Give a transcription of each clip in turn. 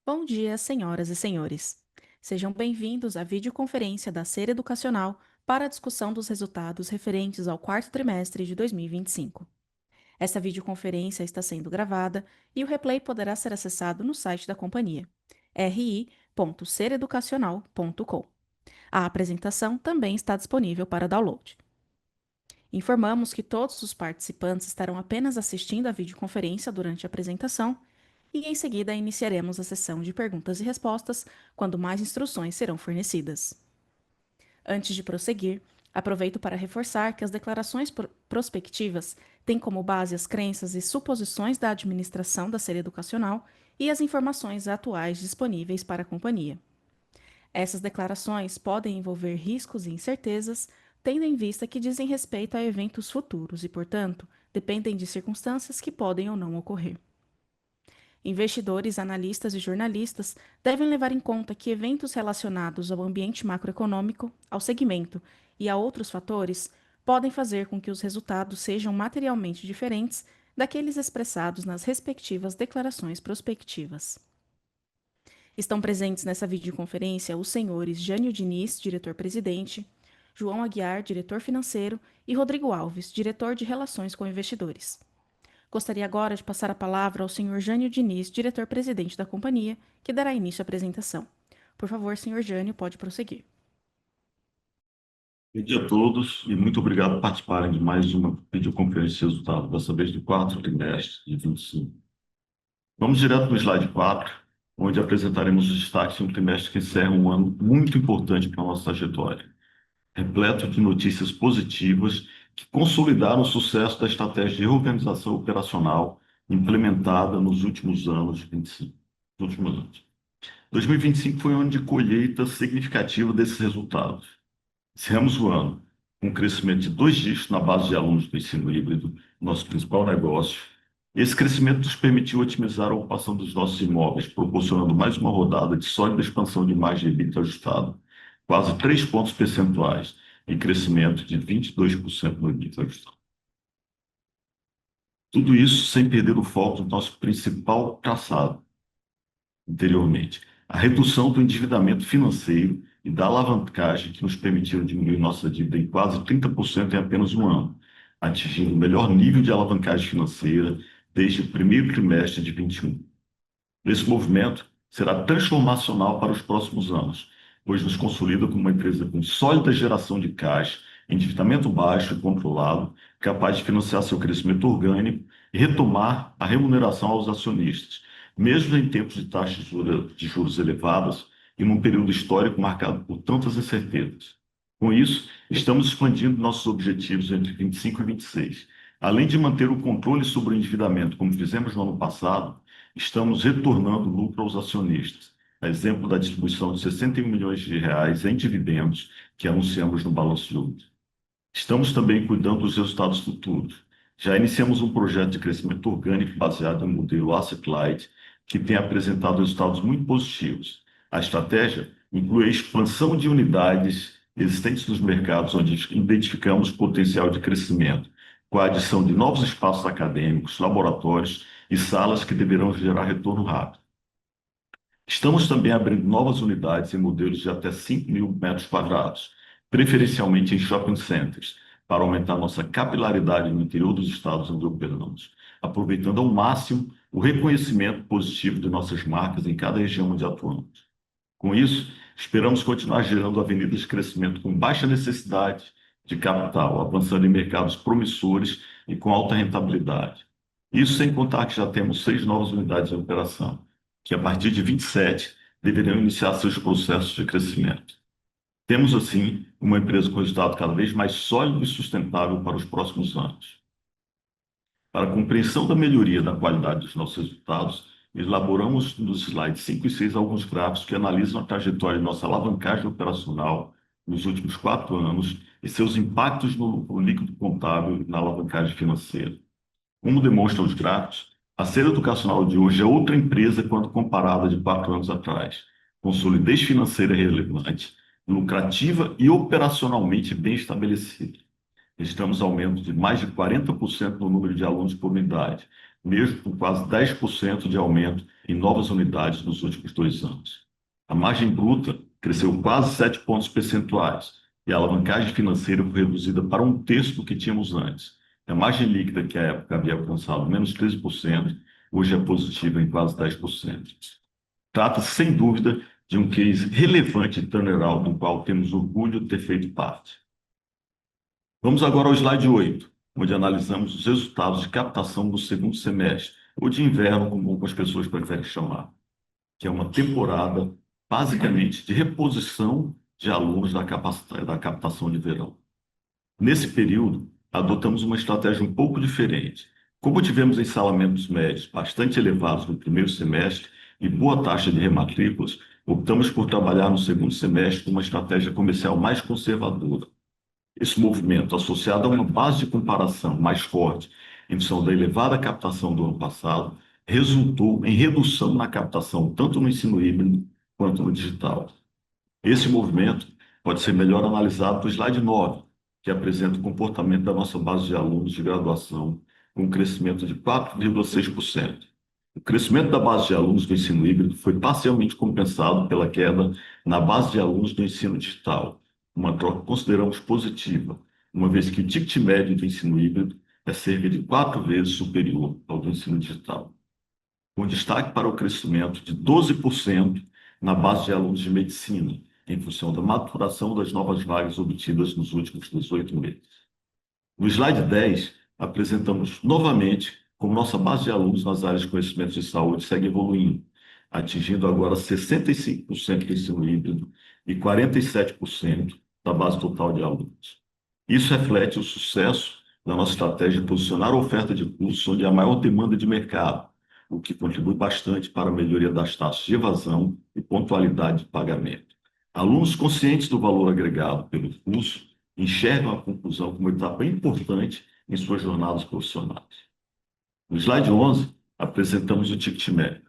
Bom dia, senhoras e senhores. Sejam bem-vindos à videoconferência da Ser Educacional para a discussão dos resultados referentes ao quarto trimestre de 2025. Essa videoconferência está sendo gravada e o replay poderá ser acessado no site da companhia, ri.sereducacional.com. A apresentação também está disponível para download. Informamos que todos os participantes estarão apenas assistindo à videoconferência durante a apresentação e, em seguida, iniciaremos a sessão de perguntas e respostas quando mais instruções serão fornecidas. Antes de prosseguir, aproveito para reforçar que as declarações prospectivas têm como base as crenças e suposições da administração da série educacional e as informações atuais disponíveis para a companhia. Essas declarações podem envolver riscos e incertezas, tendo em vista que dizem respeito a eventos futuros e, portanto, dependem de circunstâncias que podem ou não ocorrer. Investidores, analistas e jornalistas devem levar em conta que eventos relacionados ao ambiente macroeconômico, ao segmento e a outros fatores podem fazer com que os resultados sejam materialmente diferentes daqueles expressados nas respectivas declarações prospectivas. Estão presentes nessa videoconferência os senhores Jânio Diniz, diretor-presidente, João Aguiar, diretor financeiro, e Rodrigo Alves, diretor de Relações com Investidores. Gostaria agora de passar a palavra ao senhor Jânio Diniz, diretor-presidente da companhia, que dará início à apresentação. Por favor, senhor Jânio, pode prosseguir. Bom dia a todos e muito obrigado por participarem de mais uma videoconferência de resultado, dessa vez do quarto trimestre de 25. Vamos direto no slide 4, onde apresentaremos os destaques de um trimestre que encerra um ano muito importante para a nossa trajetória, repleto de notícias positivas que consolidaram o sucesso da estratégia de reorganização operacional implementada nos últimos anos. 2025 foi um ano de colheita significativa desses resultados. Encerramos o ano com um crescimento de 2 dígitos na base de alunos do ensino híbrido, nosso principal negócio. Esse crescimento nos permitiu otimizar a ocupação dos nossos imóveis, proporcionando mais uma rodada de sólida expansão de margem de EBITDA ajustado, quase 3 pontos percentuais, e crescimento de 22% no EBITDA ajustado. Tudo isso sem perder o foco do nosso principal traçado anteriormente, a redução do endividamento financeiro e da alavancagem que nos permitiram diminuir nossa dívida em quase 30% em apenas um ano, atingindo o melhor nível de alavancagem financeira desde o primeiro trimestre de 21. Esse movimento será transformacional para os próximos anos, pois nos consolida como uma empresa com sólida geração de caixa, endividamento baixo e controlado, capaz de financiar seu crescimento orgânico e retomar a remuneração aos acionistas, mesmo em tempos de taxas de juros elevadas e num período histórico marcado por tantas incertezas. Com isso, estamos expandindo nossos objetivos entre 25 e 26. Além de manter o controle sobre o endividamento, como fizemos no ano passado, estamos retornando lucro aos acionistas, a exemplo da distribuição de 61 milhões de reais em dividendos que anunciamos no balanço de hoje. Estamos também cuidando dos resultados futuros. Já iniciamos um projeto de crescimento orgânico baseado no modelo Asset Light, que tem apresentado resultados muito positivos. A estratégia inclui a expansão de unidades existentes nos mercados onde identificamos potencial de crescimento, com a adição de novos espaços acadêmicos, laboratórios e salas que deverão gerar retorno rápido. Estamos também abrindo novas unidades em modelos de até 5 mil metros quadrados, preferencialmente em shopping centers, para aumentar nossa capilaridade no interior dos estados onde operamos, aproveitando ao máximo o reconhecimento positivo de nossas marcas em cada região onde atuamos. Com isso, esperamos continuar gerando avenidas de crescimento com baixa necessidade de capital, avançando em mercados promissores e com alta rentabilidade. Isso sem contar que já temos 6 novas unidades em operação, que a partir de 27 deverão iniciar seus processos de crescimento. Temos, assim, uma empresa com resultado cada vez mais sólido e sustentável para os próximos anos. Para a compreensão da melhoria da qualidade dos nossos resultados, elaboramos nos slides 5 e 6 alguns gráficos que analisam a trajetória de nossa alavancagem operacional nos últimos 4 anos e seus impactos no lucro líquido contábil e na alavancagem financeira. Como demonstram os gráficos, a Ser Educacional de hoje é outra empresa quando comparada de 4 anos atrás, com solidez financeira relevante, lucrativa e operacionalmente bem estabelecida. Registramos aumento de mais de 40% no número de alunos por unidade, mesmo com quase 10% de aumento em novas unidades nos últimos 2 anos. A margem bruta cresceu quase 7 pontos percentuais e a alavancagem financeira foi reduzida para um terço do que tínhamos antes. A margem líquida, que à época havia alcançado menos 13%, hoje é positiva em quase 10%. Trata-se, sem dúvida, de um case relevante de turnaround, do qual temos orgulho de ter feito parte. Vamos agora ao slide 8, onde analisamos os resultados de captação do segundo semestre, ou de inverno, como algumas pessoas preferem chamar, que é uma temporada, basicamente, de reposição de alunos da captação de verão. Nesse período, adotamos uma estratégia um pouco diferente. Como tivemos ensalamentos médios bastante elevados no primeiro semestre e boa taxa de rematrículas, optamos por trabalhar no segundo semestre com uma estratégia comercial mais conservadora. Esse movimento, associado a uma base de comparação mais forte em função da elevada captação do ano passado, resultou em redução na captação tanto no ensino híbrido quanto no digital. Esse movimento pode ser melhor analisado no slide 9, que apresenta o comportamento da nossa base de alunos de graduação, com um crescimento de 4,6%. O crescimento da base de alunos do ensino híbrido foi parcialmente compensado pela queda na base de alunos do ensino digital, uma troca que consideramos positiva, uma vez que o ticket médio do ensino híbrido é cerca de 4 vezes superior ao do ensino digital, com destaque para o crescimento de 12% na base de alunos de medicina, em função da maturação das novas vagas obtidas nos últimos 18 meses. No slide 10, apresentamos novamente como nossa base de alunos nas áreas de conhecimentos de saúde segue evoluindo, atingindo agora 65% do ensino híbrido e 47% da base total de alunos. Isso reflete o sucesso da nossa estratégia de posicionar a oferta de cursos onde há maior demanda de mercado, o que contribui bastante para a melhoria das taxas de evasão e pontualidade de pagamento. Alunos conscientes do valor agregado pelo curso enxergam a conclusão como etapa importante em suas jornadas profissionais. No slide 11, apresentamos o ticket médio.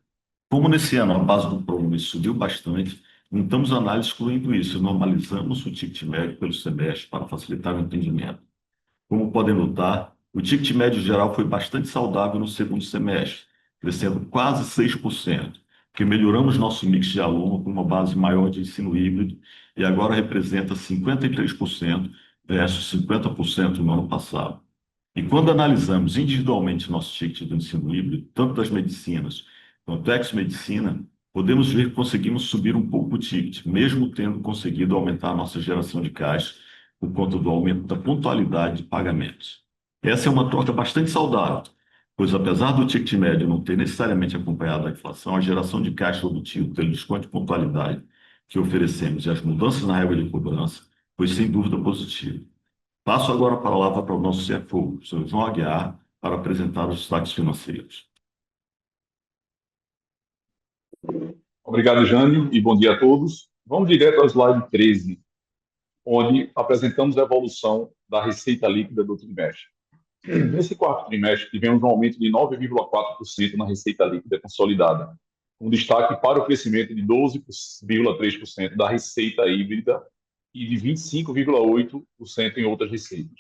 Como nesse ano a base do ProUni subiu bastante, montamos análise excluindo isso e normalizamos o ticket médio pelo semestre para facilitar o entendimento. Como podem notar, o ticket médio geral foi bastante saudável no segundo semestre, crescendo quase 6%, porque melhoramos nosso mix de aluno com uma base maior de ensino híbrido e agora representa 53% versus 50% no ano passado. E quando analisamos individualmente nosso ticket do ensino híbrido, tanto das medicinas quanto ex-medicina, podemos ver que conseguimos subir um pouco o ticket, mesmo tendo conseguido aumentar a nossa geração de caixa por conta do aumento da pontualidade de pagamentos. Essa é uma troca bastante saudável, pois apesar do ticket médio não ter necessariamente acompanhado a inflação, a geração de caixa obtida pelo desconto de pontualidade que oferecemos e as mudanças na regra de cobrança foi sem dúvida positiva. Passo agora a palavra para o nosso CFO, o Sr. João Aguiar, para apresentar os destaques financeiros. Obrigado, Jânio, e bom dia a todos. Vamos direto ao slide 13, onde apresentamos a evolução da receita líquida do trimestre. Nesse quarto trimestre, tivemos um aumento de 9,4% na receita líquida consolidada, com destaque para o crescimento de 12,3% da receita híbrida e de 25,8% em outras receitas.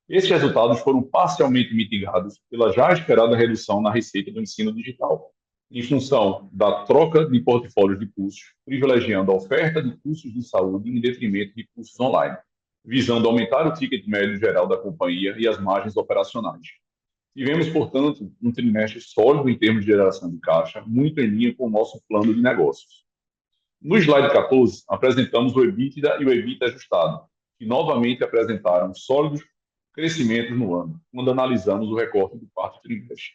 Esses resultados foram parcialmente mitigados pela já esperada redução na receita do ensino digital, em função da troca de portfólios de cursos, privilegiando a oferta de cursos de saúde em detrimento de cursos online, visando aumentar o ticket médio geral da companhia e as margens operacionais. Tivemos, portanto, um trimestre sólido em termos de geração de caixa, muito em linha com o nosso plano de negócios. No slide 14, apresentamos o EBITDA e o EBITDA ajustado, que novamente apresentaram sólidos crescimentos no ano, quando analisamos o recorte do quarto trimestre.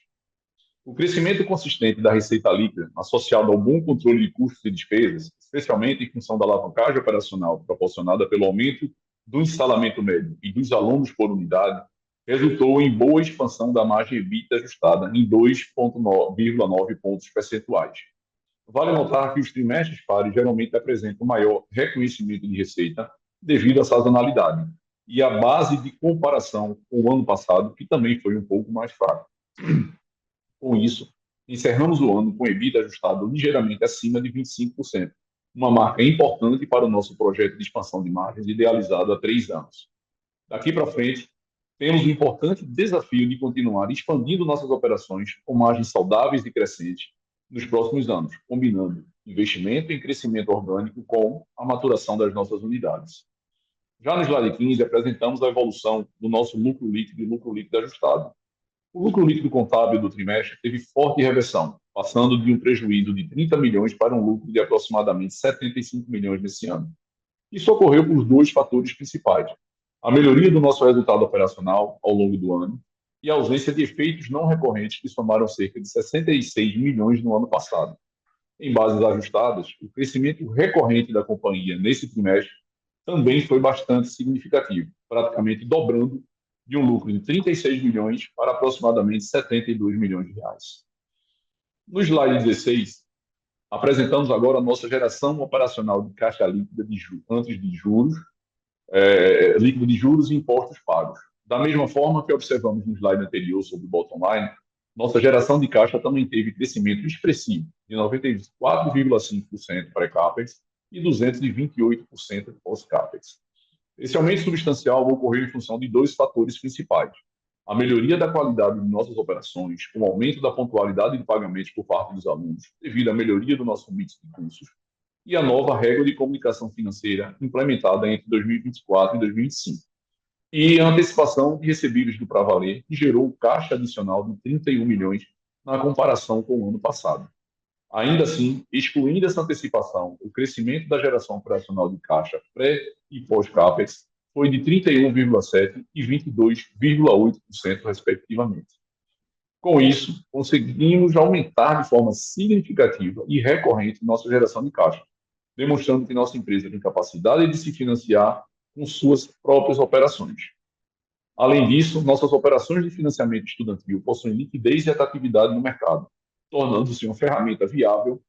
O crescimento consistente da receita líquida, associado ao bom controle de custos e despesas, especialmente em função da alavancagem operacional proporcionada pelo aumento do instalamento médio e dos alunos por unidade, resultou em boa expansão da margem EBITDA ajustada em 2,9 pontos percentuais. Vale notar que os trimestres pares geralmente apresentam maior reconhecimento de receita devido à sazonalidade e à base de comparação com o ano passado, que também foi um pouco mais fraco. Com isso, encerramos o ano com EBITDA ajustado ligeiramente acima de 25%, uma marca importante para o nosso projeto de expansão de margens idealizado há 3 anos. Daqui para frente, temos o importante desafio de continuar expandindo nossas operações com margens saudáveis e crescentes nos próximos anos, combinando investimento em crescimento orgânico com a maturação das nossas unidades. Já no slide 15, apresentamos a evolução do nosso lucro líquido e lucro líquido ajustado. O lucro líquido contábil do trimestre teve forte reversão, passando de um prejuízo de 30 milhões para um lucro de aproximadamente 75 milhões nesse ano. Isso ocorreu por dois fatores principais: a melhoria do nosso resultado operacional ao longo do ano e a ausência de efeitos não recorrentes que somaram cerca de 66 milhões no ano passado. Em bases ajustadas, o crescimento recorrente da companhia nesse trimestre também foi bastante significativo, praticamente dobrando de um lucro de 36 milhões para aproximadamente 72 milhões de reais. No slide 16, apresentamos agora a nossa geração operacional de caixa líquida antes de juros, líquido de juros e impostos pagos. Da mesma forma que observamos no slide anterior sobre o bottom line, nossa geração de caixa também teve crescimento expressivo de 94,5% pré-CAPEX e 228% pós-CAPEX. Esse aumento substancial ocorreu em função de dois fatores principais: a melhoria da qualidade de nossas operações, com o aumento da pontualidade de pagamentos por parte dos alunos, devido à melhoria do nosso mix de cursos, e a nova regra de comunicação financeira implementada entre 2024 e 2025. E a antecipação de recebíveis do Pravaler, que gerou caixa adicional de 31 milhões na comparação com o ano passado. Ainda assim, excluindo essa antecipação, o crescimento da geração operacional de caixa pré e pós-CAPEX foi de 31,7% e 22,8%, respectivamente. Com isso, conseguimos aumentar de forma significativa e recorrente nossa geração de caixa, demonstrando que nossa empresa tem capacidade de se financiar com suas próprias operações. Além disso, nossas operações de financiamento estudantil possuem liquidez e atratividade no mercado, tornando-se uma ferramenta viável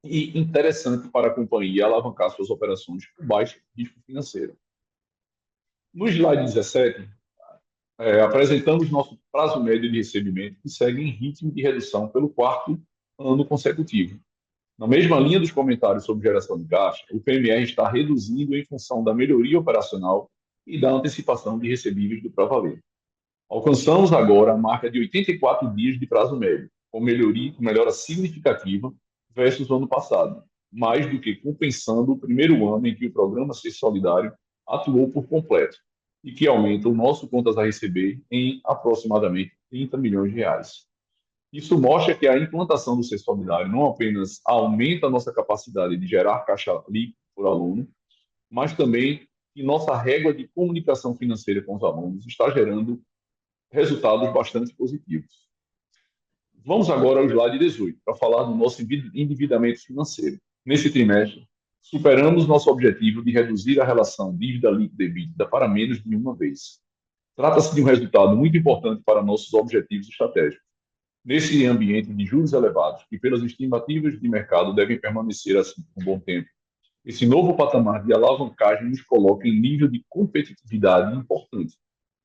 e interessante para a companhia alavancar suas operações com baixo risco financeiro. No slide 17, apresentamos nosso prazo médio de recebimento, que segue em ritmo de redução pelo quarto ano consecutivo. Na mesma linha dos comentários sobre geração de caixa, o PMR está reduzindo em função da melhoria operacional e da antecipação de recebíveis do Pravaler. Alcançamos agora a marca de 84 dias de prazo médio, com melhora significativa versus o ano passado, mais do que compensando o primeiro ano em que o programa Ser Solidário atuou por completo, e que aumenta o nosso contas a receber em aproximadamente 30 milhões de reais. Isso mostra que a implantação do Ser Solidário não apenas aumenta a nossa capacidade de gerar caixa líquida por aluno, mas também que nossa régua de comunicação financeira com os alunos está gerando resultados bastante positivos. Vamos agora ao slide 18, para falar do nosso endividamento financeiro. Nesse trimestre, superamos nosso objetivo de reduzir a relação dívida líquida e EBITDA para menos de uma vez. Trata-se de um resultado muito importante para nossos objetivos estratégicos. Nesse ambiente de juros elevados, que pelas estimativas de mercado devem permanecer assim por um bom tempo, esse novo patamar de alavancagem nos coloca em nível de competitividade importante,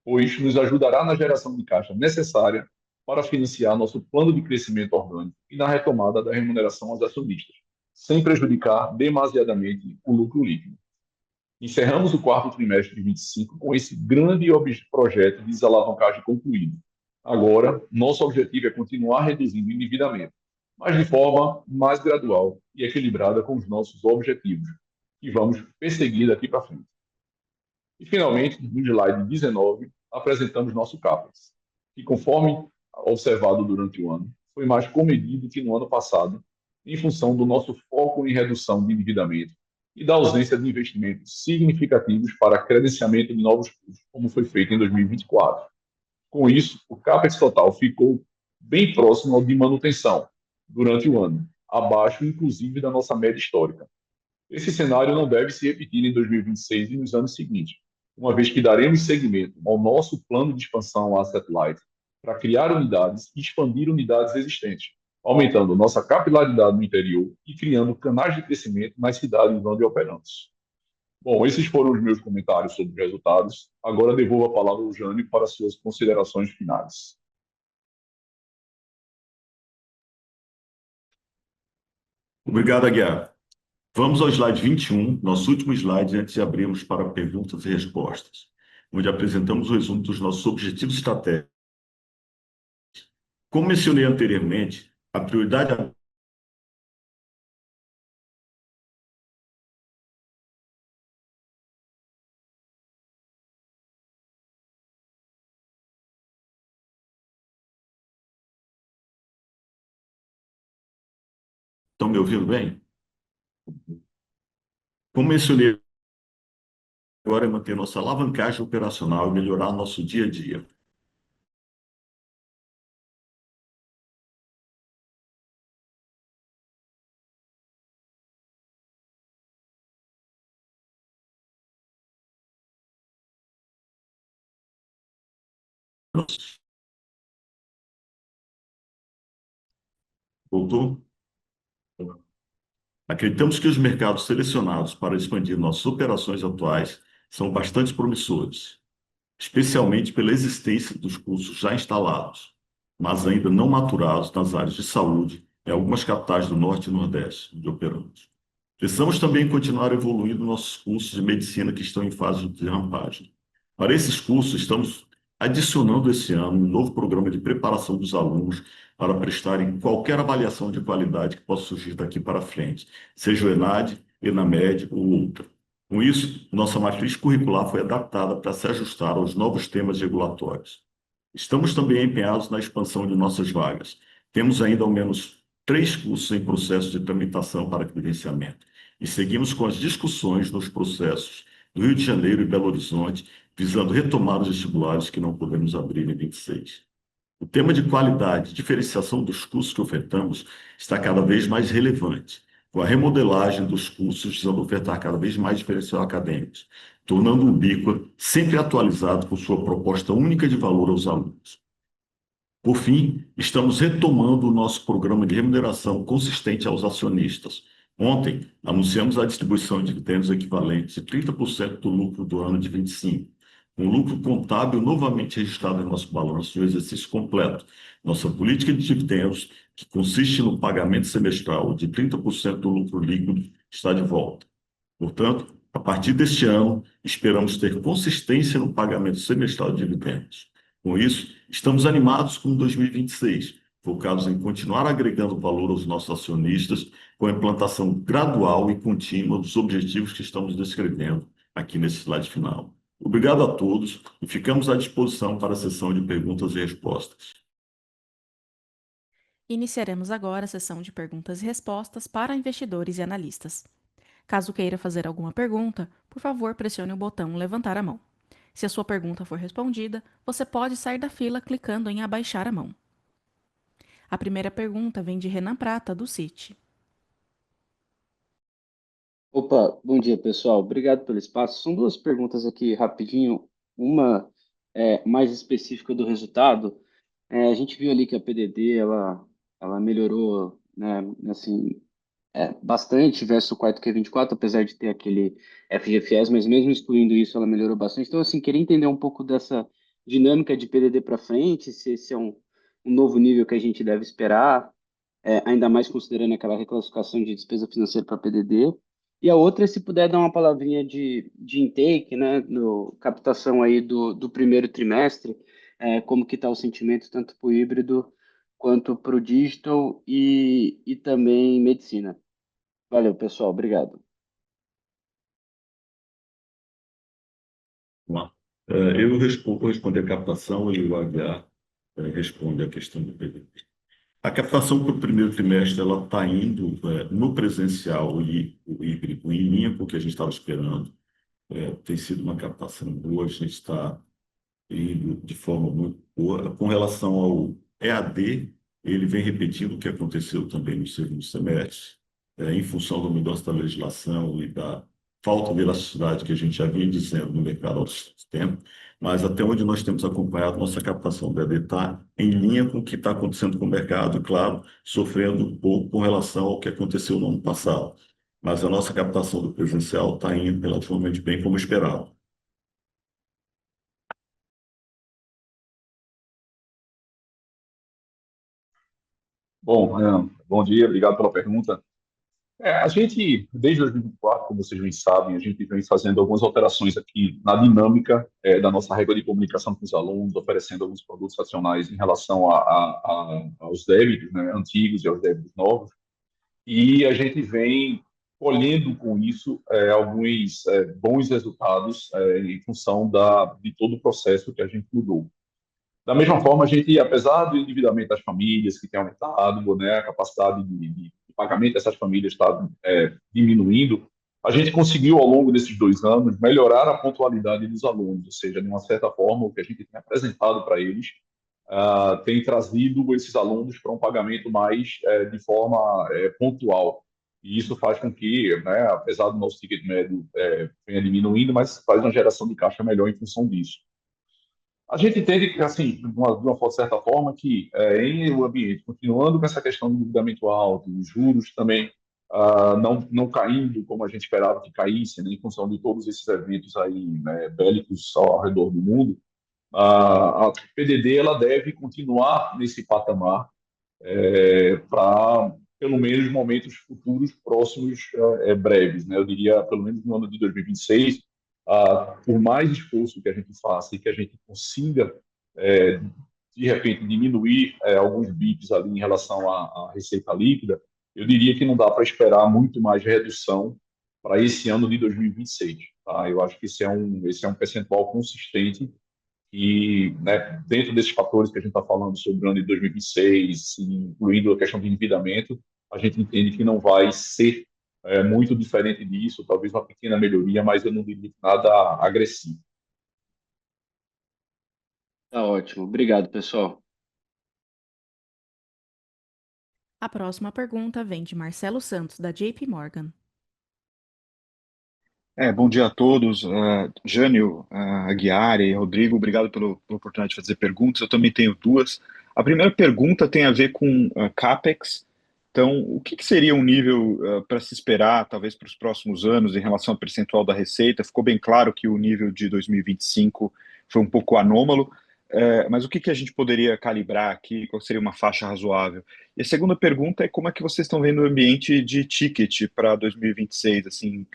pois nos ajudará na geração de caixa necessária para financiar nosso plano de crescimento orgânico e na retomada da remuneração aos acionistas, sem prejudicar demasiadamente o lucro líquido. Encerramos o quarto trimestre de 2025 com esse grande projeto de desalavancagem concluído. Agora, nosso objetivo é continuar reduzindo o endividamento, mas de forma mais gradual e equilibrada com os nossos objetivos, que vamos perseguir daqui para frente. E, finalmente, no slide 19, apresentamos nosso CAPEX, que, conforme observado durante o ano, foi mais comedido que no ano passado, em função do nosso foco em redução de endividamento e da ausência de investimentos significativos para credenciamento de novos cursos, como foi feito em 2024. Com isso, o CAPEX total ficou bem próximo ao de manutenção durante o ano, abaixo, inclusive, da nossa média histórica. Esse cenário não deve se repetir em 2026 e nos anos seguintes, uma vez que daremos seguimento ao nosso plano de expansão Asset Light para criar unidades e expandir unidades existentes, aumentando nossa capilaridade no interior e criando canais de crescimento nas cidades onde operamos. Bom, esses foram os meus comentários sobre os resultados. Agora devolvo a palavra ao Jânio para suas considerações finais. Obrigado, Aguiar. Vamos ao slide 21, nosso último slide, antes de abrirmos para perguntas e respostas. onde apresentamos o resumo dos nossos objetivos estratégicos. Como mencionei anteriormente, a prioridade. Estão me ouvindo bem? Como mencionei agora, é manter nossa alavancagem operacional e melhorar nosso dia a dia. Voltou? Acreditamos que os mercados selecionados para expandir nossas operações atuais são bastante promissores, especialmente pela existência dos cursos já instalados, mas ainda não maturados nas áreas de saúde em algumas capitais do Norte e Nordeste, onde operamos. Precisamos também continuar evoluindo nossos cursos de medicina que estão em fase de rampagem. Para esses cursos, estamos adicionando esse ano um novo programa de preparação dos alunos para prestarem qualquer avaliação de qualidade que possa surgir daqui para frente, seja o ENAD, ENAMED ou outra. Com isso, nossa matriz curricular foi adaptada para se ajustar aos novos temas regulatórios. Estamos também empenhados na expansão de nossas vagas. Temos ainda ao menos 3 cursos em processo de tramitação para credenciamento e seguimos com as discussões nos processos do Rio de Janeiro e Belo Horizonte, visando retomar os vestibulares que não podemos abrir em 26. O tema de qualidade e diferenciação dos cursos que ofertamos está cada vez mais relevante, com a remodelagem dos cursos visando ofertar cada vez mais diferencial acadêmicos, tornando o Ubíqua sempre atualizado com sua proposta única de valor aos alunos. Por fim, estamos retomando o nosso programa de remuneração consistente aos acionistas. Ontem, anunciamos a distribuição de dividendos equivalentes de 30% do lucro do ano de 25, um lucro contábil novamente registrado em nosso balanço de um exercício completo. Nossa política de dividendos, que consiste no pagamento semestral de 30% do lucro líquido, está de volta. Portanto, a partir deste ano, esperamos ter consistência no pagamento semestral de dividendos. Com isso, estamos animados com 2026, focados em continuar agregando valor aos nossos acionistas com a implantação gradual e contínua dos objetivos que estamos descrevendo aqui nesse slide final. Obrigado a todos e ficamos à disposição para a sessão de perguntas e respostas. Iniciaremos agora a sessão de perguntas e respostas para investidores e analistas. Caso queira fazer alguma pergunta, por favor, pressione o botão levantar a mão. Se a sua pergunta for respondida, você pode sair da fila clicando em abaixar a mão. A primeira pergunta vem de Renan Prata, do Citi. Opa, bom dia, pessoal. Obrigado pelo espaço. São duas perguntas aqui rapidinho. Uma mais específica do resultado. A gente viu ali que a PDD ela melhorou, né, assim, bastante versus o quarto Q24, apesar de ter aquele FGFS, mas mesmo excluindo isso, ela melhorou bastante. Então, assim, queria entender um pouco dessa dinâmica de PDD para frente, se esse é um novo nível que a gente deve esperar, ainda mais considerando aquela reclassificação de despesa financeira para PDD. E a outra é se puder dar uma palavrinha de intake, né, no captação aí do primeiro trimestre, como que está o sentimento tanto para o híbrido quanto para o digital e também medicina. Valeu, pessoal. Obrigado. Vamos lá. Eu vou responder a captação e o Aguiar responde a questão do PDD. A captação para o primeiro trimestre ela está indo no presencial e o híbrido em linha com o que a gente estava esperando. Tem sido uma captação boa, a gente está indo de forma muito boa. Com relação ao EAD, ele vem repetindo o que aconteceu também no segundo semestre, em função da mudança da legislação e da falta de elasticidade que a gente já vinha dizendo no mercado há bastante tempo, mas até onde nós temos acompanhado, nossa captação do EAD está em linha com o que está acontecendo com o mercado, e, claro, sofrendo um pouco com relação ao que aconteceu no ano passado. Mas a nossa captação do presencial está indo relativamente bem como esperado. Bom, bom dia, obrigado pela pergunta. A gente, desde 2024, como vocês bem sabem, a gente vem fazendo algumas alterações aqui na dinâmica da nossa regra de comunicação com os alunos, oferecendo alguns produtos adicionais em relação aos débitos, né, antigos e aos débitos novos. E a gente vem colhendo com isso alguns bons resultados em função de todo o processo que a gente mudou. Da mesma forma, a gente, apesar do endividamento das famílias que tem aumentado, né, a capacidade de pagamento dessas famílias está diminuindo, a gente conseguiu, ao longo desses 2 anos, melhorar a pontualidade dos alunos, ou seja, de uma certa forma, o que a gente tem apresentado para eles tem trazido esses alunos para um pagamento mais de forma pontual. E isso faz com que, né, apesar do nosso ticket médio venha diminuindo, mas faz uma geração de caixa melhor em função disso. A gente entende, assim, de uma certa forma, que em o ambiente, continuando com essa questão do endividamento alto, os juros também não caindo como a gente esperava que caísse, né, em função de todos esses eventos aí, né, bélicos ao redor do mundo, a PDD ela deve continuar nesse patamar para, pelo menos, momentos futuros próximos breves, né? Eu diria, pelo menos no ano de 2026, por mais esforço que a gente faça e que a gente consiga, de repente, diminuir alguns bips ali em relação à receita líquida, eu diria que não dá para esperar muito mais redução para esse ano de 2026. Tá? Eu acho que esse é um percentual consistente e, né, dentro desses fatores que a gente está falando sobre o ano de 2026, incluindo a questão de endividamento, a gente entende que não vai ser muito diferente disso, talvez uma pequena melhoria, mas eu não diria nada agressivo. Tá ótimo. Obrigado, pessoal. A próxima pergunta vem de Marcelo Santos, da JP Morgan. Bom dia a todos. Jânio, Aguiar e Rodrigo, obrigado pela oportunidade de fazer perguntas. Eu também tenho duas. A primeira pergunta tem a ver com CAPEX. Então, o que seria um nível para se esperar, talvez para os próximos anos, em relação ao percentual da receita? Ficou bem claro que o nível de 2025 foi um pouco anômalo, mas o que a gente poderia calibrar aqui? Qual seria uma faixa razoável? E a segunda pergunta é como é que vocês estão vendo o ambiente de ticket para 2026? Assim,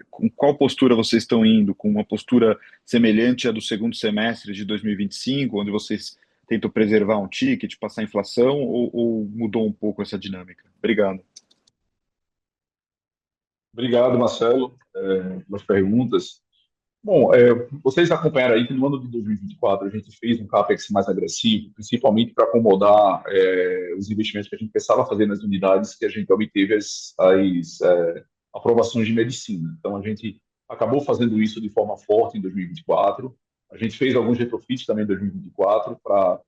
com qual postura vocês estão indo? Com uma postura semelhante à do segundo semestre de 2025, onde vocês tentam preservar um ticket, passar a inflação, ou mudou um pouco essa dinâmica? Obrigado. Obrigado, Marcelo, pelas perguntas. Bom, vocês acompanharam aí que no ano de 2024 a gente fez um CAPEX mais agressivo, principalmente para acomodar os investimentos que a gente pensava fazer nas unidades que a gente obteve as aprovações de medicina. Então, a gente acabou fazendo isso de forma forte em 2024. A gente fez alguns retrofits também em 2024 para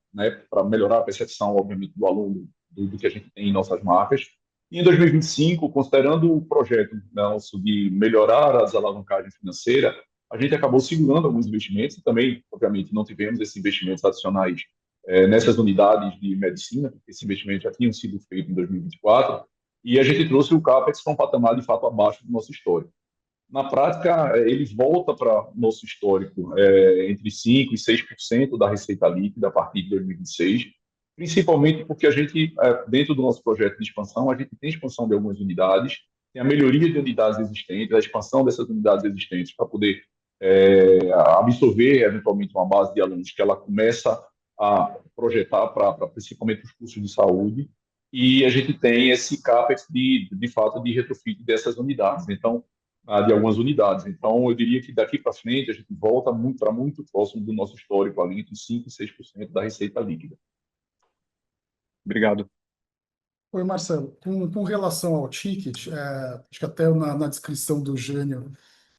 melhorar a percepção, obviamente, do aluno do que a gente tem em nossas marcas. E em 2025, considerando o projeto nosso de melhorar a desalavancagem financeira, a gente acabou segurando alguns investimentos e também, obviamente, não tivemos esses investimentos adicionais nessas unidades de medicina, porque esses investimentos já tinham sido feitos em 2024, e a gente trouxe o CAPEX para um patamar, de fato, abaixo do nosso histórico. Na prática, ele volta para o nosso histórico entre 5% e 6% da receita líquida a partir de 2026, principalmente porque a gente, dentro do nosso projeto de expansão, a gente tem expansão de algumas unidades, tem a melhoria de unidades existentes, a expansão dessas unidades existentes para poder absorver, eventualmente, uma base de alunos que ela começa a projetar para principalmente os cursos de saúde, e a gente tem esse CAPEX de fato de retrofit dessas unidades, então, de algumas unidades. Então, eu diria que daqui para frente a gente volta para muito próximo do nosso histórico ali, entre 5% e 6% da receita líquida. Obrigado. Oi, Marcelo. Com relação ao ticket, acho que até na descrição do Jânio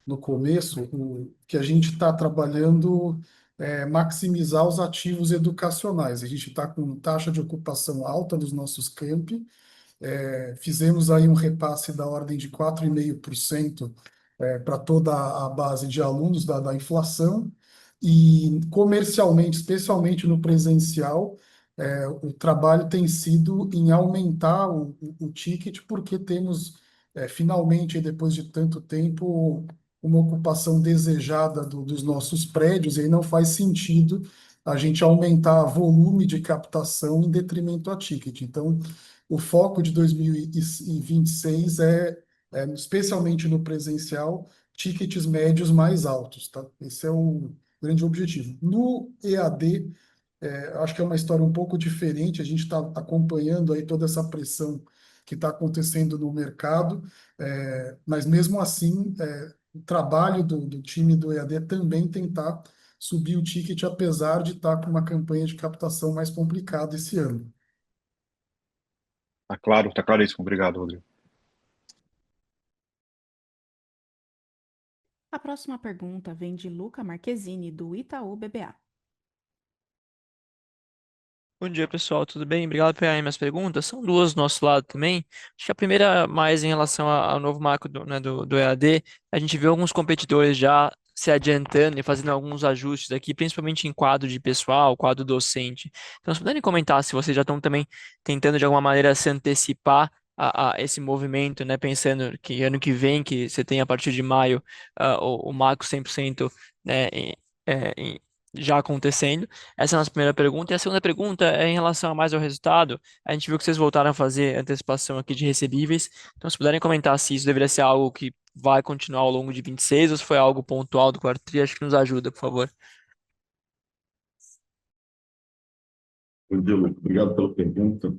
no começo, o que a gente está trabalhando é maximizar os ativos educacionais. A gente está com taxa de ocupação alta dos nossos campi, fizemos aí um repasse da ordem de 4,5% para toda a base de alunos da inflação, e comercialmente, especialmente no presencial, o trabalho tem sido em aumentar o ticket, porque temos, finalmente, depois de tanto tempo, uma ocupação desejada dos nossos prédios, e aí não faz sentido a gente aumentar volume de captação em detrimento a ticket. Então, o foco de 2026 é especialmente no presencial, tickets médios mais altos, tá? Esse é o grande objetivo. No EAD, acho que é uma história um pouco diferente. A gente está acompanhando aí toda essa pressão que está acontecendo no mercado, mas mesmo assim, o trabalho do time do EAD também tentar subir o ticket, apesar de estar com uma campanha de captação mais complicada esse ano. Tá claríssimo. Obrigado, Rodrigo. A próxima pergunta vem de Luca Marquezini, do Itaú BBA. Bom dia, pessoal. Tudo bem? Obrigado por pegarem minhas perguntas. São duas do nosso lado também. Acho que a primeira, mais em relação ao novo marco do EAD, a gente viu alguns competidores já se adiantando e fazendo alguns ajustes aqui, principalmente em quadro de pessoal, quadro docente. Então, se puderem comentar se vocês já estão também tentando de alguma maneira se antecipar a esse movimento, né? Pensando que ano que vem, que você tem a partir de maio, o marco 100%, né, já acontecendo. Essa é a nossa primeira pergunta. E a segunda pergunta é em relação mais ao resultado. A gente viu que vocês voltaram a fazer antecipação aqui de recebíveis. Então, se puderem comentar se isso deveria ser algo que vai continuar ao longo de 26 ou se foi algo pontual do quarto tri, acho que nos ajuda, por favor. Obrigado pela pergunta.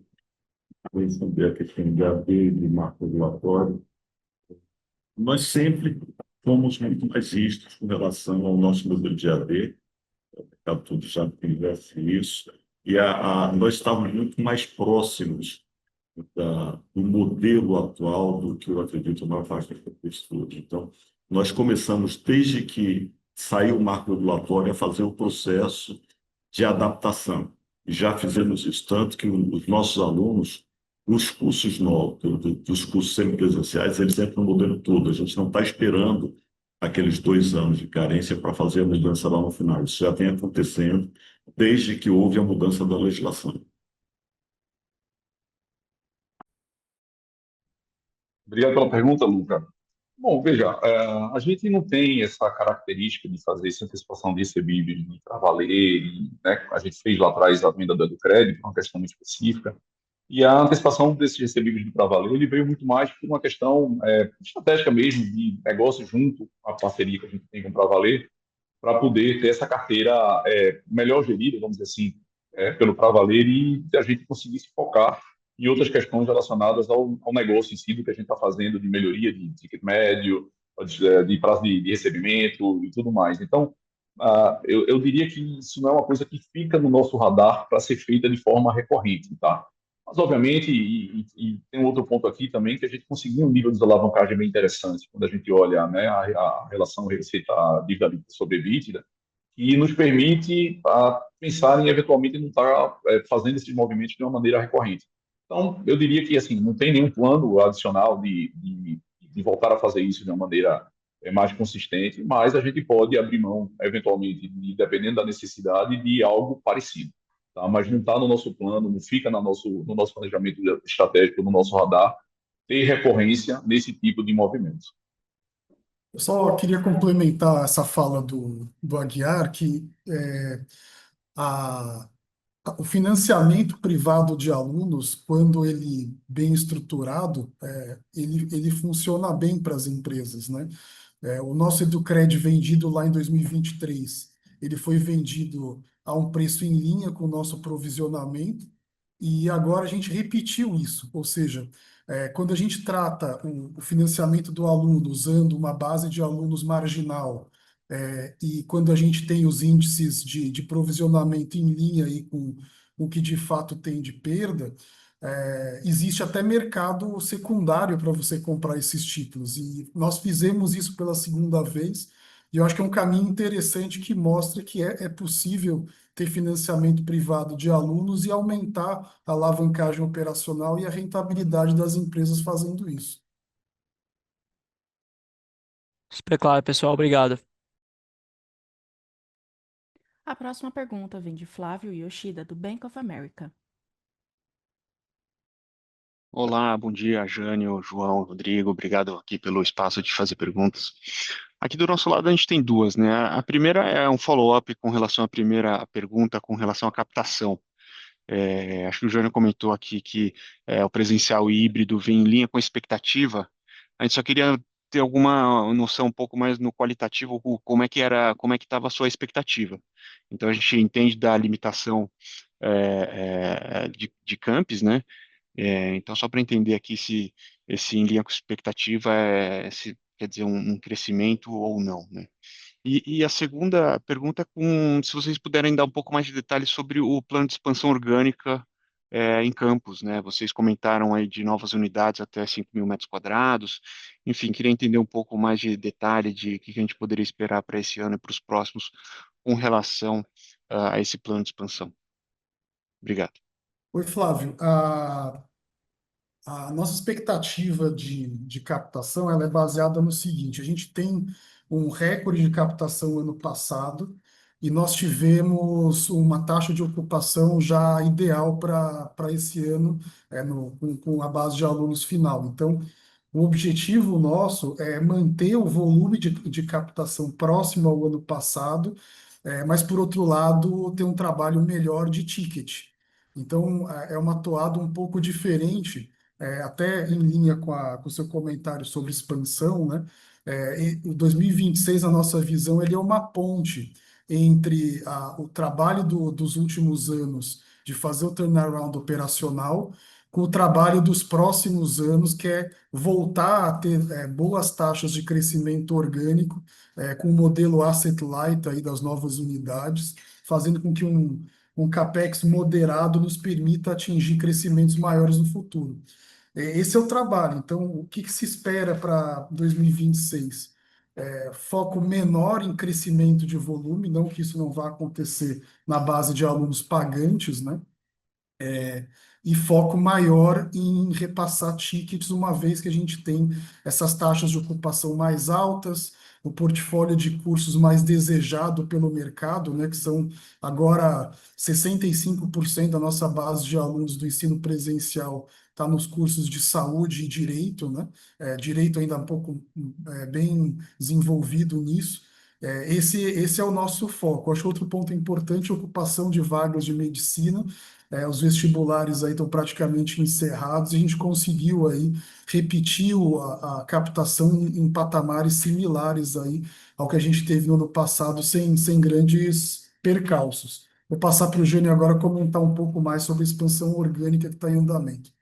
Vou responder a questão de AD de marco regulatório. Nós sempre fomos muito mais rígidos com relação ao nosso modelo de AD, tá, tudo já conhece isso, e nós estávamos muito mais próximos do modelo atual do que eu acredito na parte da estudo. Então, nós começamos, desde que saiu o marco regulatório, a fazer o processo de adaptação. E já fizemos isso tanto que os nossos alunos, os cursos novos, dos cursos semipresenciais, eles entram no modelo todo. A gente não está esperando aqueles 2 anos de carência para fazer a mudança lá no final. Isso já vem acontecendo desde que houve a mudança da legislação. Obrigado pela pergunta, Luca. Bom, veja, a gente não tem essa característica de fazer essa antecipação de recebíveis para valer, né? A gente fez lá atrás a venda do crédito, uma questão muito específica, e a antecipação desses recebíveis de para valer, ele veio muito mais por uma questão estratégica mesmo, de negócio junto à parceria que a gente tem com o para valer, para poder ter essa carteira melhor gerida, vamos dizer assim, pelo para valer e a gente conseguir se focar em outras questões relacionadas ao negócio em si, do que a gente está fazendo de melhoria de ticket médio, de prazo de recebimento e tudo mais. Então, eu diria que isso não é uma coisa que fica no nosso radar para ser feita de forma recorrente, tá? Mas, obviamente, e tem um outro ponto aqui também, que a gente conseguiu um nível de alavancagem bem interessante, quando a gente olha, né, a relação receita dívida líquida sobre EBITDA, que nos permite pensar em, eventualmente, não estar fazendo esses movimentos de uma maneira recorrente. Então, eu diria que, assim, não tem nenhum plano adicional de voltar a fazer isso de uma maneira mais consistente, mas a gente pode abrir mão, eventualmente, dependendo da necessidade, de algo parecido. Tá? Mas não está no nosso plano, não fica no nosso planejamento estratégico, no nosso radar, ter recorrência nesse tipo de movimento. Eu só queria complementar essa fala do Aguiar, que a, o financiamento privado de alunos, quando ele bem estruturado, ele funciona bem para as empresas, né? O nosso Educred vendido lá em 2023, ele foi vendido a um preço em linha com o nosso provisionamento, e agora a gente repetiu isso, ou seja, quando a gente trata o financiamento do aluno usando uma base de alunos marginal, e quando a gente tem os índices de provisionamento em linha aí com o que de fato tem de perda, existe até mercado secundário para você comprar esses títulos. E nós fizemos isso pela segunda vez, e eu acho que é um caminho interessante que mostra que é possível ter financiamento privado de alunos e aumentar a alavancagem operacional e a rentabilidade das empresas fazendo isso. Super claro, pessoal. Obrigado. A próxima pergunta vem de Flávio Yoshida, do Bank of America. Olá, bom dia, Jânio, João, Rodrigo, obrigado aqui pelo espaço de fazer perguntas. Aqui do nosso lado a gente tem duas, né? A primeira é um follow-up com relação à primeira pergunta, com relação à captação. Acho que o Jânio comentou aqui que o presencial e híbrido vem em linha com a expectativa. A gente só queria ter alguma noção um pouco mais no qualitativo, como é que era, como é que estava a sua expectativa. Então a gente entende da limitação de campos, né? Então só para entender aqui se esse em linha com expectativa se quer dizer um crescimento ou não, né? E a segunda pergunta, se vocês puderem dar um pouco mais de detalhes sobre o plano de expansão orgânica em campos, né? Vocês comentaram aí de novas unidades até 5.000 metros quadrados. Enfim, queria entender um pouco mais de detalhe de o que a gente poderia esperar para esse ano e para os próximos com relação a esse plano de expansão. Obrigado. Oi, Flávio. A nossa expectativa de captação ela é baseada no seguinte: a gente tem um recorde de captação ano passado e nós tivemos uma taxa de ocupação já ideal para esse ano, com a base de alunos final. Então, o objetivo nosso é manter o volume de captação próximo ao ano passado, mas, por outro lado, ter um trabalho melhor de ticket. Então, é uma toada um pouco diferente, até em linha com o seu comentário sobre expansão, né? O 2026, a nossa visão, ele é uma ponte entre o trabalho dos últimos anos de fazer o turnaround operacional com o trabalho dos próximos anos, que é voltar a ter boas taxas de crescimento orgânico, com o modelo asset light aí das novas unidades, fazendo com que um capex moderado nos permita atingir crescimentos maiores no futuro. Esse é o trabalho. Então, o que se espera para 2026? Foco menor em crescimento de volume, não que isso não vá acontecer na base de alunos pagantes, né? E foco maior em repassar tickets, uma vez que a gente tem essas taxas de ocupação mais altas, o portfólio de cursos mais desejado pelo mercado, né, que são agora 65% da nossa base de alunos do ensino presencial está nos cursos de saúde e direito, né? Direito ainda um pouco bem desenvolvido nisso. Esse é o nosso foco. Acho que outro ponto importante é a ocupação de vagas de medicina. Os vestibulares aí estão praticamente encerrados e a gente conseguiu aí repetir a captação em patamares similares aí ao que a gente teve no ano passado, sem grandes percalços. Vou passar para o Jânio agora comentar um pouco mais sobre a expansão orgânica que está em andamento.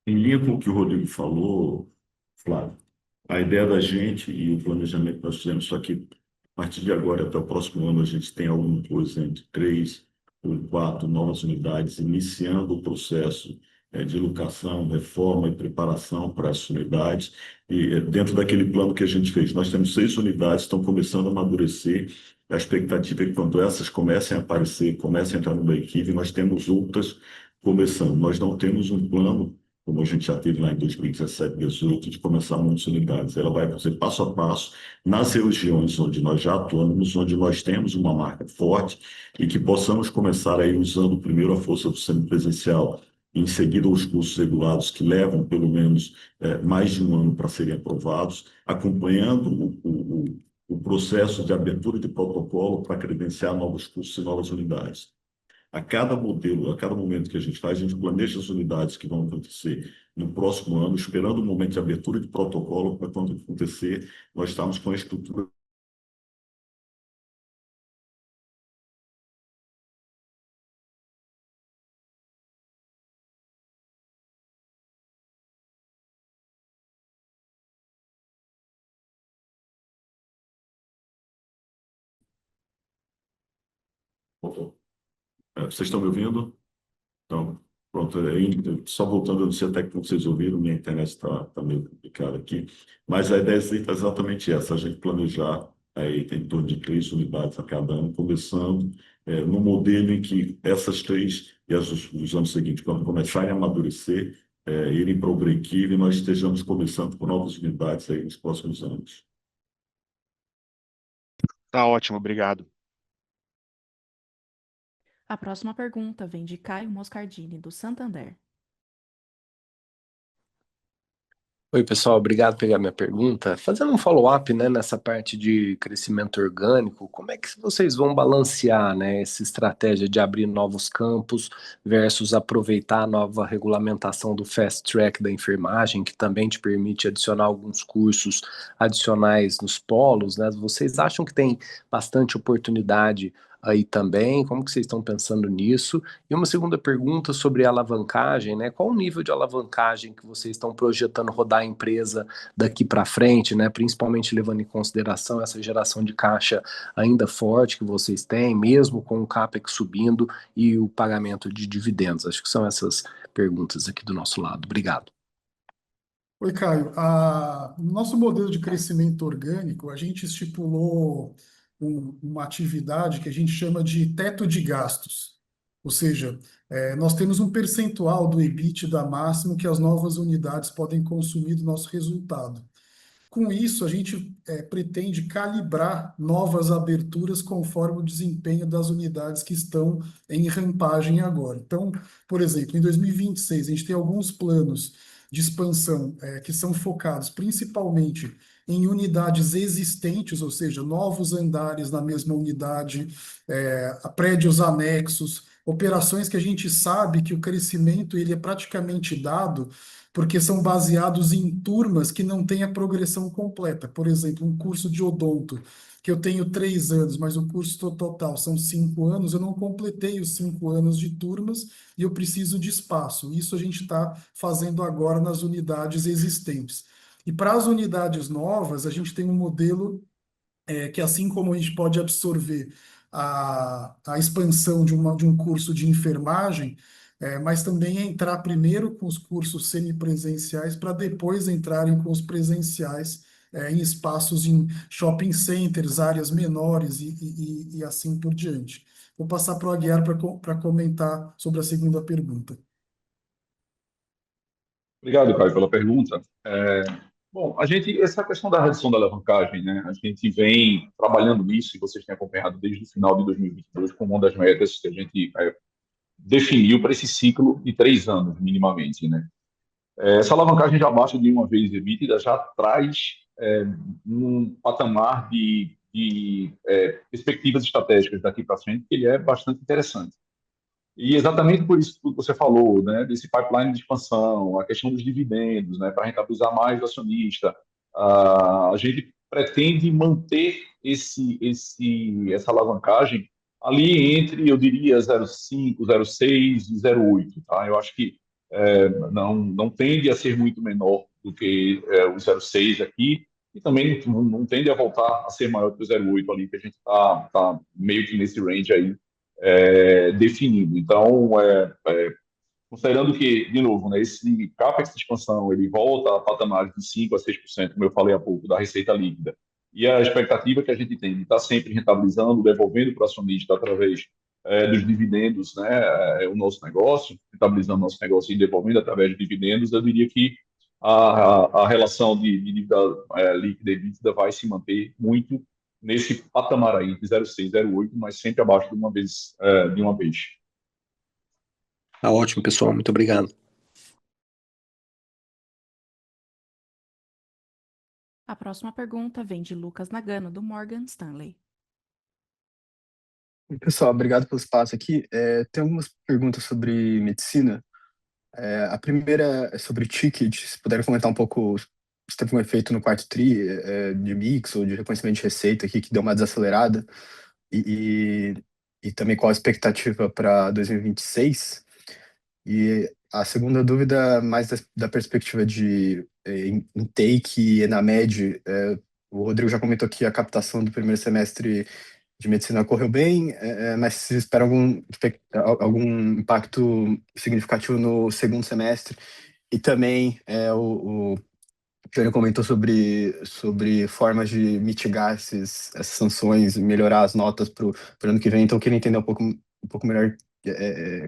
Em linha com o que o Rodrigo falou, Flávio, a ideia da gente e o planejamento que nós fizemos, só que a partir de agora até o próximo ano a gente tem alguma coisa entre 3 ou 4 novas unidades, iniciando o processo de locação, reforma e preparação para essas unidades. E dentro daquele plano que a gente fez, nós temos 6 unidades, estão começando a amadurecer. A expectativa é que quando essas comecem a aparecer, comecem a entrar no break-even, nós temos outras começando. Nós não temos um plano como a gente já teve lá em 2017, 2018, de começar muitas unidades. Ela vai fazer passo a passo nas regiões onde nós já atuamos, onde nós temos uma marca forte e que possamos começar aí usando primeiro a força do semipresencial, e em seguida os cursos regulados que levam pelo menos mais de um ano para serem aprovados, acompanhando o processo de abertura de protocolo para credenciar novos cursos e novas unidades. A cada modelo, a cada momento que a gente faz, a gente planeja as unidades que vão acontecer no próximo ano, esperando o momento de abertura de protocolo para quando acontecer, nós estamos com a estrutura. Vocês estão me ouvindo? Então, pronto, só voltando, eu não sei até que vocês ouviram, minha internet está meio complicada aqui, mas a ideia é exatamente essa, a gente planejar aí tem em torno de 3 unidades a cada ano, começando no modelo em que essas 3 e os anos seguintes, quando começarem a amadurecer, irem para o break-even, nós estejamos começando com novas unidades aí nos próximos anos. Tá ótimo, obrigado. A próxima pergunta vem de Caio Moscardini, do Santander. Oi, pessoal, obrigado por pegar minha pergunta. Fazendo um follow-up, né, nessa parte de crescimento orgânico, como é que vocês vão balancear, né, essa estratégia de abrir novos campos versus aproveitar a nova regulamentação do Fast Track da enfermagem, que também te permite adicionar alguns cursos adicionais nos polos, né? Vocês acham que tem bastante oportunidade aí também? Como que vocês estão pensando nisso? E uma segunda pergunta sobre alavancagem, né? Qual o nível de alavancagem que vocês estão projetando rodar a empresa daqui para frente, né? Principalmente levando em consideração essa geração de caixa ainda forte que vocês têm, mesmo com o CAPEX subindo e o pagamento de dividendos. Acho que são essas perguntas aqui do nosso lado. Obrigado. Oi, Caio. No nosso modelo de crescimento orgânico, a gente estipulou uma atividade que a gente chama de teto de gastos. Ou seja, nós temos um percentual do EBITDA máximo que as novas unidades podem consumir do nosso resultado. Com isso, a gente pretende calibrar novas aberturas conforme o desempenho das unidades que estão em rampagem agora. Então, por exemplo, em 2026, a gente tem alguns planos de expansão que são focados principalmente em unidades existentes, ou seja, novos andares na mesma unidade, prédios anexos, operações que a gente sabe que o crescimento ele é praticamente dado porque são baseados em turmas que não têm a progressão completa. Por exemplo, um curso de odonto, que eu tenho 3 anos, mas o curso total são 5 anos, eu não completei os 5 anos de turmas e eu preciso de espaço. Isso a gente está fazendo agora nas unidades existentes. E para as unidades novas, a gente tem um modelo que assim como a gente pode absorver a expansão de um curso de enfermagem, mas também entrar primeiro com os cursos semipresenciais para depois entrarem com os presenciais em espaços em shopping centers, áreas menores e assim por diante. Vou passar para o Aguiar para comentar sobre a segunda pergunta. Obrigado, Caio, pela pergunta. Bom, essa questão da redução da alavancagem, né, a gente vem trabalhando nisso, e vocês têm acompanhado desde o final de 2022, como uma das metas que a gente definiu para esse ciclo de 3 anos, minimamente, né? Essa alavancagem já abaixo de uma vez EBITDA já traz um patamar de perspectivas estratégicas daqui para frente, que ele é bastante interessante. E exatamente por isso que você falou, né, desse pipeline de expansão, a questão dos dividendos, né, para rentabilizar mais o acionista, a gente pretende manter essa alavancagem ali entre, eu diria, 0,5, 0,6 e 0,8. Tá? Eu acho que não tende a ser muito menor do que o 0,6 aqui, e também não tende a voltar a ser maior que o 0,8 ali, que a gente está meio que nesse range aí, definido. Então, considerando que, de novo, né, esse CAPEX de expansão ele volta a patamares de 5% a 6%, como eu falei há pouco, da receita líquida, e a expectativa que a gente tem de estar sempre rentabilizando, devolvendo para o acionista através dos dividendos, né, o nosso negócio, rentabilizando o nosso negócio e devolvendo através de dividendos, eu diria que a relação de dívida líquida e dívida vai se manter muito nesse patamar aí, de 0,6, 0,8, mas sempre abaixo de uma vez. Tá ótimo, pessoal. Muito obrigado. A próxima pergunta vem de Lucas Nagano, do Morgan Stanley. Pessoal, obrigado pelo espaço aqui. Tem algumas perguntas sobre medicina. A primeira é sobre ticket. Se puderem comentar um pouco se teve um efeito no quarto tri de mix ou de reconhecimento de receita aqui que deu uma desacelerada e também qual a expectativa para 2026. E a segunda dúvida, mais da perspectiva de intake e Enamed, o Rodrigo já comentou que a captação do primeiro semestre de medicina correu bem, mas se espera algum impacto significativo no segundo semestre. E também o Jânio comentou sobre formas de mitigar essas sanções, melhorar as notas para o ano que vem, então eu queria entender um pouco melhor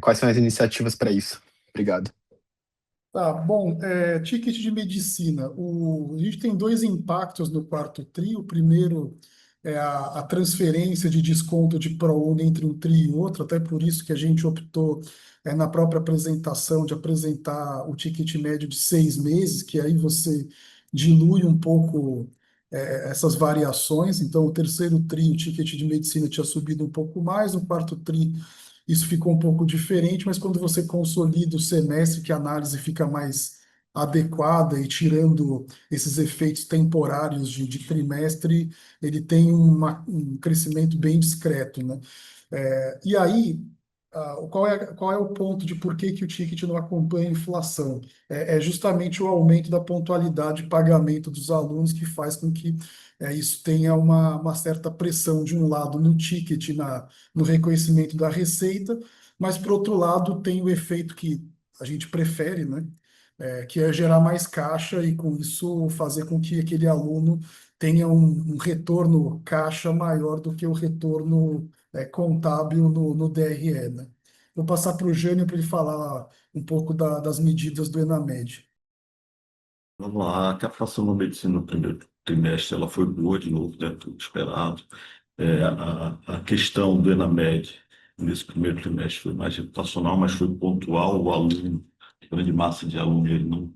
quais são as iniciativas para isso. Obrigado. Tá, bom, ticket de medicina. A gente tem dois impactos no quarto tri. O primeiro é a transferência de desconto de ProUni entre um tri e outro, até por isso que a gente optou na própria apresentação, de apresentar o ticket médio de 6 meses, que aí você dilui um pouco essas variações. Então, o terceiro TRI, o ticket de medicina tinha subido um pouco mais, no quarto TRI isso ficou um pouco diferente, mas quando você consolida o semestre, que a análise fica mais adequada e tirando esses efeitos temporários de trimestre, ele tem um crescimento bem discreto, né? E aí, qual é o ponto de por que o ticket não acompanha a inflação? É justamente o aumento da pontualidade de pagamento dos alunos que faz com que isso tenha uma certa pressão, de um lado, no ticket, no reconhecimento da receita, mas, por outro lado, tem o efeito que a gente prefere, né? Que é gerar mais caixa e, com isso, fazer com que aquele aluno tenha um retorno caixa maior do que o retorno contábil no DRE, né? Vou passar para o Jânio para ele falar um pouco das medidas do Enamed. Vamos lá, a captação da medicina no primeiro trimestre ela foi boa de novo, dentro do esperado. A questão do Enamed nesse primeiro trimestre foi mais reputacional, mas foi pontual. O aluno, a grande massa de alunos, ele não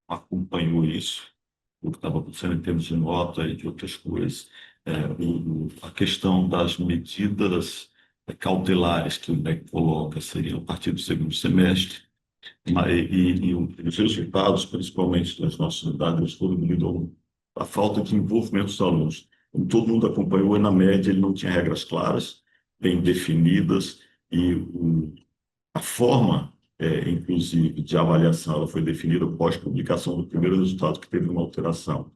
acompanhou isso, o que estava acontecendo em termos de nota e de outras coisas. A questão das medidas cautelares que o MEC coloca seriam a partir do segundo semestre, e os resultados, principalmente das nossas unidades, foram devido à falta de envolvimento dos alunos. Como todo mundo acompanhou, na média ele não tinha regras claras, bem definidas, e a forma, inclusive, de avaliação ela foi definida pós-publicação do primeiro resultado, que teve uma alteração.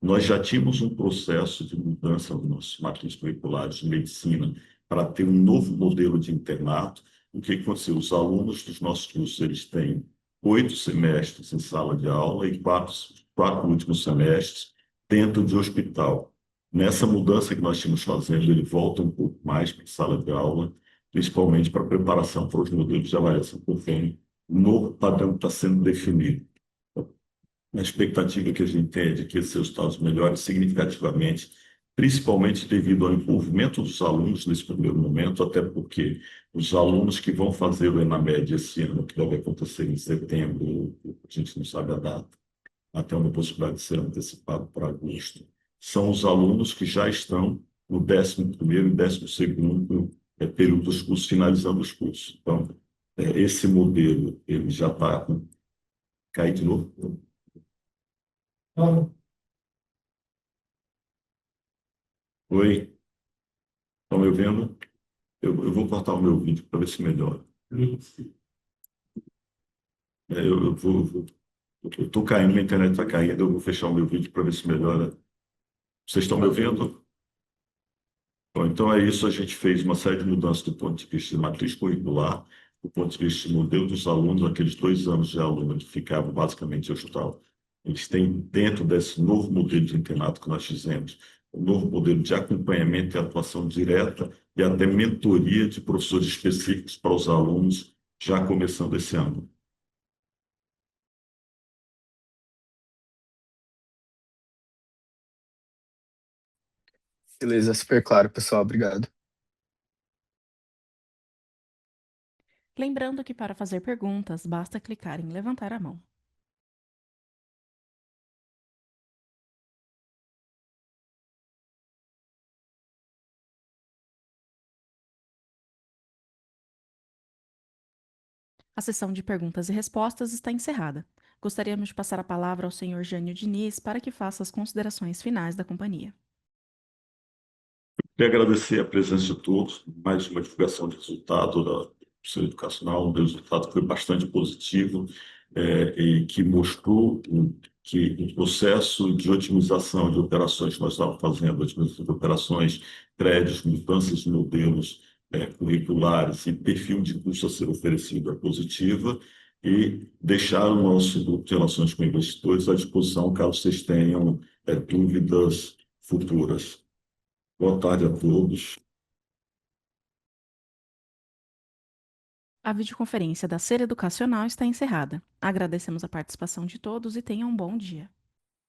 Nós já tínhamos um processo de mudança nos nossos matrizes curriculares de medicina para ter um novo modelo de internato. O que aconteceu? Os alunos dos nossos cursos, eles têm 8 semestres em sala de aula e quatro últimos semestres dentro de hospital. Nessa mudança que nós tínhamos fazendo, ele volta um pouco mais para a sala de aula, principalmente para a preparação para os modelos de avaliação por fim. O novo padrão está sendo definido. A expectativa que a gente tem é de que esses resultados melhorem significativamente, principalmente devido ao envolvimento dos alunos nesse primeiro momento, até porque os alunos que vão fazer o Enamed esse ano, que deve acontecer em setembro, a gente não sabe a data, até uma possibilidade de ser antecipado para agosto, são os alunos que já estão no 11º e 12º período dos cursos, finalizando os cursos. Então, esse modelo ele já está... Cai de novo. Oi, estão me ouvindo? Eu vou cortar o meu vídeo para ver se melhora. Eu estou caindo, minha internet está caindo, eu vou fechar o meu vídeo para ver se melhora. Vocês estão me ouvindo? Bom, então é isso, a gente fez uma série de mudanças do ponto de vista de matriz curricular, do ponto de vista de modelo dos alunos, aqueles 2 anos de aluno que ficavam basicamente em hospital. Eles têm, dentro desse novo modelo de internato que nós fizemos, um novo modelo de acompanhamento e atuação direta e até mentoria de professores específicos para os alunos, já começando esse ano. Beleza, super claro, pessoal. Obrigado. Lembrando que para fazer perguntas, basta clicar em levantar a mão. A sessão de perguntas e respostas está encerrada. Gostaríamos de passar a palavra ao senhor Jânio Diniz para que faça as considerações finais da companhia. Quero agradecer a presença de todos, mais uma divulgação de resultado da professora educacional, um resultado que foi bastante positivo, e que mostrou que o processo de otimização de operações que nós estávamos fazendo, otimização de operações, créditos, mudanças de modelos curriculares e perfil de curso a ser oferecido é positiva, e deixar o nosso grupo de relações com investidores à disposição caso vocês tenham dúvidas futuras. Boa tarde a todos. A videoconferência da Ser Educacional está encerrada. Agradecemos a participação de todos e tenham um bom dia.